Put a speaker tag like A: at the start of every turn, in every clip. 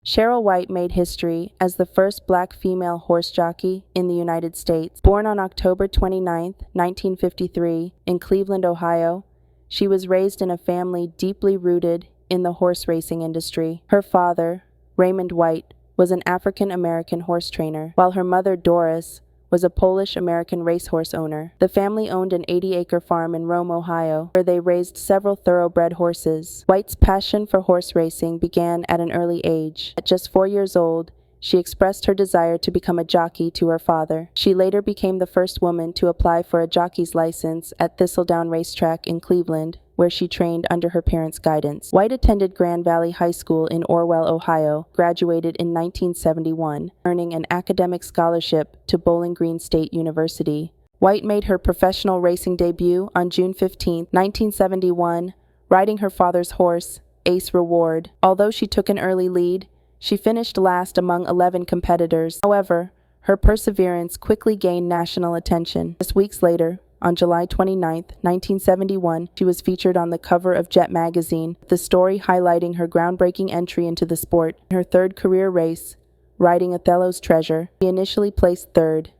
A: Cheryl White made history as the first black female horse jockey in the United States. Born on October 29, 1953, in Cleveland, Ohio, she was raised in a family deeply rooted in the horse racing industry. Her father, Raymond White, was an African-American horse trainer, while her mother, Doris, was a Polish-American racehorse owner. The family owned an 80-acre farm in Rome, Ohio, where they raised several thoroughbred horses. White's passion for horse racing began at an early age. At just 4 years old, she expressed her desire to become a jockey to her father. She later became the first woman to apply for a jockey's license at Thistledown Racetrack in Cleveland, where she trained under her parents' guidance. White attended Grand Valley High School in Orwell, Ohio, graduated in 1971, earning an academic scholarship to Bowling Green State University. White made her professional racing debut on June 15, 1971, riding her father's horse, Ace Reward. Although she took an early lead, she finished last among 11 competitors. However, her perseverance quickly gained national attention. Just weeks later, on July 29, 1971, she was featured on the cover of Jet magazine, the story highlighting her groundbreaking entry into the sport. In her third career race, riding Othello's Treasure, she initially placed third,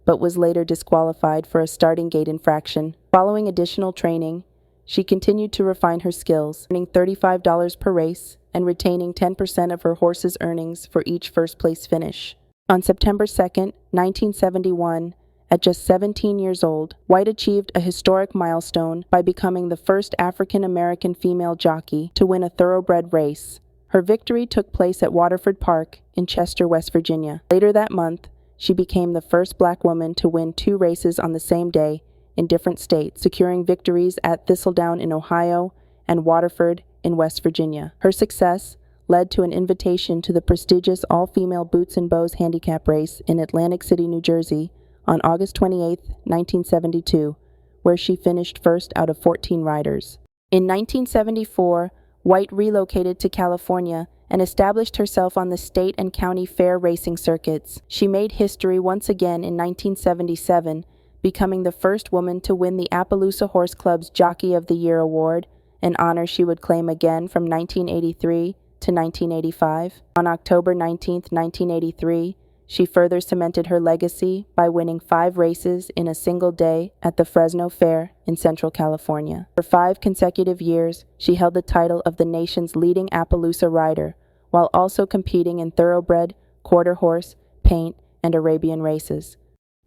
A: but was later disqualified for a starting gate infraction. Following additional training, she continued to refine her skills, earning $35 per race and retaining 10% of her horse's earnings for each first-place finish. On September 2, 1971, at just 17 years old, White achieved a historic milestone by becoming the first African-American female jockey to win a thoroughbred race. Her victory took place at Waterford Park in Chester, West Virginia. Later that month, she became the first black woman to win 2 races on the same day in different states, securing victories at Thistledown in Ohio and Waterford in West Virginia. Her success led to an invitation to the prestigious all-female Boots and Bows handicap race in Atlantic City, New Jersey, on August 28, 1972, where she finished first out of 14 riders. In 1974, White relocated to California and established herself on the state and county fair racing circuits. She made history once again in 1977, becoming the first woman to win the Appaloosa Horse Club's Jockey of the Year award, an honor she would claim again from 1983 to 1985. On October 19, 1983, she further cemented her legacy by winning 5 races in a single day at the Fresno Fair in Central California. For 5 consecutive years, she held the title of the nation's leading Appaloosa rider, while also competing in thoroughbred, quarter horse, paint, and Arabian races.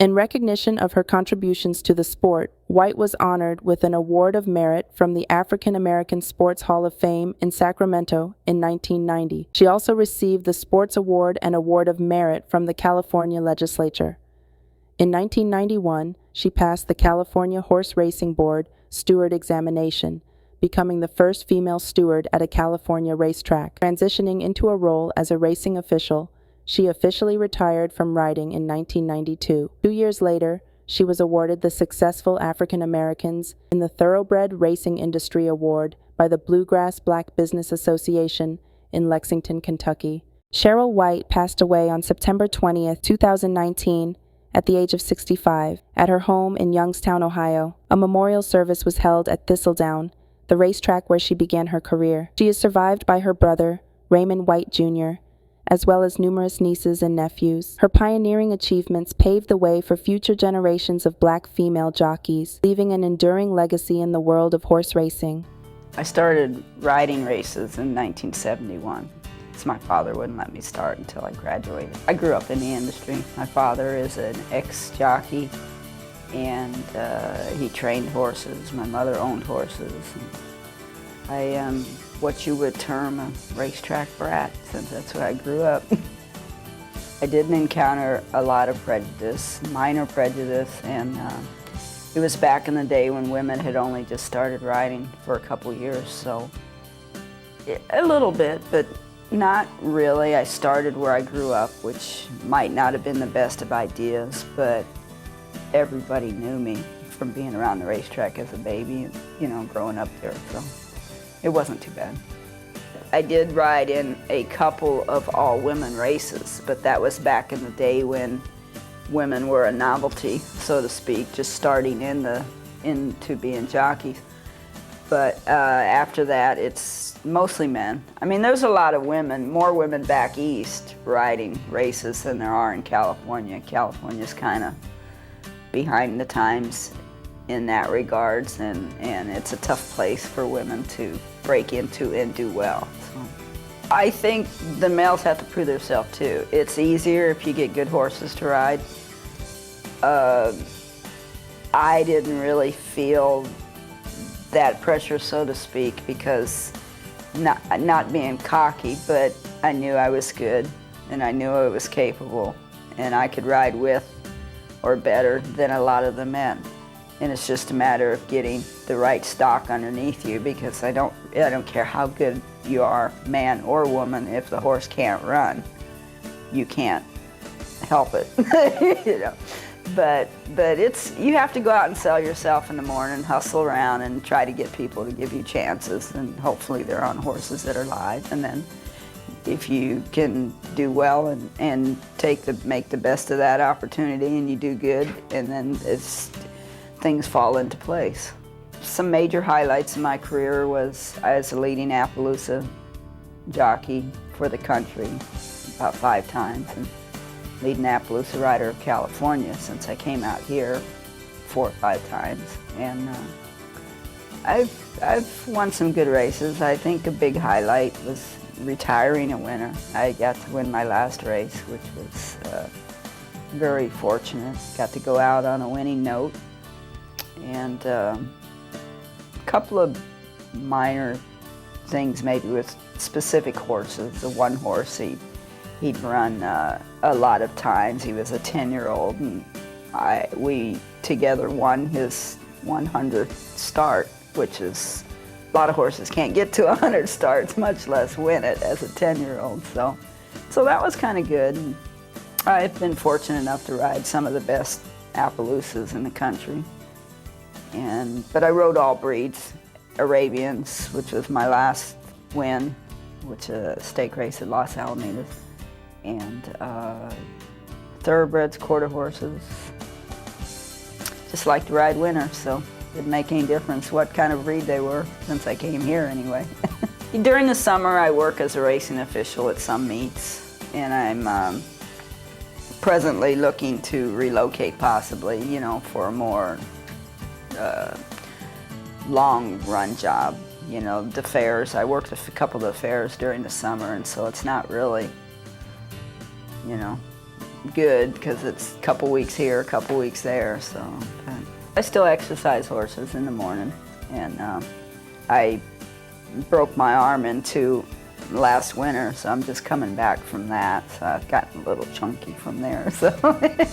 A: In recognition of her contributions to the sport, White was honored with an Award of Merit from the African American Sports Hall of Fame in Sacramento in 1990. She also received the Sports Award and Award of Merit from the California Legislature. In 1991, she passed the California Horse Racing Board steward examination, becoming the first female steward at a California racetrack. Transitioning into a role as a racing official, she officially retired from riding in 1992. 2 years later, she was awarded the Successful African Americans in the Thoroughbred Racing Industry Award by the Bluegrass Black Business Association in Lexington, Kentucky. Cheryl White passed away on September 20, 2019, at the age of 65, at her home in Youngstown, Ohio. A memorial service was held at Thistledown, the racetrack where she began her career. She is survived by her brother, Raymond White Jr., as well as numerous nieces and nephews. Her pioneering achievements paved the way for future generations of black female jockeys, leaving an enduring legacy in the world of horse racing.
B: I started riding races in 1971. My father wouldn't let me start until I graduated. I grew up in the industry. My father is an ex-jockey, and he trained horses. My mother owned horses. I am what you would term a racetrack brat, since that's where I grew up. I didn't encounter a lot of prejudice, minor prejudice, and it was back in the day when women had only just started riding for a couple years, so a little bit, but not really. I started where I grew up, which might not have been the best of ideas, but everybody knew me from being around the racetrack as a baby and, you know, growing up there, so it wasn't too bad. I did ride in a couple of all-women races, but that was back in the day when women were a novelty, so to speak, just starting into being jockeys. But after that, it's mostly men. I mean, there's a lot of women, more women back east riding races than there are in California. California's kind of behind the times in that regards, and it's a tough place for women to break into and do well. So I think the males have to prove themselves too. It's easier if you get good horses to ride. I didn't really feel that pressure, so to speak, because not being cocky, but I knew I was good and I knew I was capable and I could ride with or better than a lot of the men. And it's just a matter of getting the right stock underneath you, because I don't care how good you are, man or woman, if the horse can't run, you can't help it. You know. But you have to go out and sell yourself in the morning, hustle around and try to get people to give you chances, and hopefully they're on horses that are live. And then if you can do well and make the best of that opportunity and you do good, and then things fall into place. Some major highlights in my career was I was a leading Appaloosa jockey for the country about 5 times. And leading Appaloosa rider of California since I came out here 4 or 5 times, and I've won some good races. I think a big highlight was retiring a winner. I got to win my last race, which was very fortunate. Got to go out on a winning note, and a couple of minor things maybe with specific horses. The one horse he'd run a lot of times. He was a 10-year-old, and we together won his 100th start, which is, a lot of horses can't get to 100 starts, much less win it as a 10-year-old. So that was kind of good. And I've been fortunate enough to ride some of the best Appaloosas in the country. But I rode all breeds, Arabians, which was my last win, which is a stake race at Los Alamitos, and thoroughbreds, quarter horses. Just like to ride winners, so didn't make any difference what kind of breed they were, since I came here anyway. During the summer, I work as a racing official at some meets, and I'm presently looking to relocate possibly, you know, for a more long run job. You know, the fairs, I worked a couple of the fairs during the summer, and so it's not really, you know, good, because it's a couple weeks here, a couple weeks there. So I still exercise horses in the morning, and I broke my arm in 2 last winter, so I'm just coming back from that. So I've gotten a little chunky from there, so I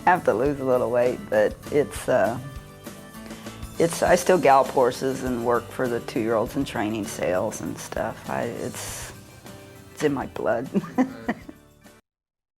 B: have to lose a little weight. But I still gallop horses and work for the 2-year-olds in training sales and stuff. It's in my blood.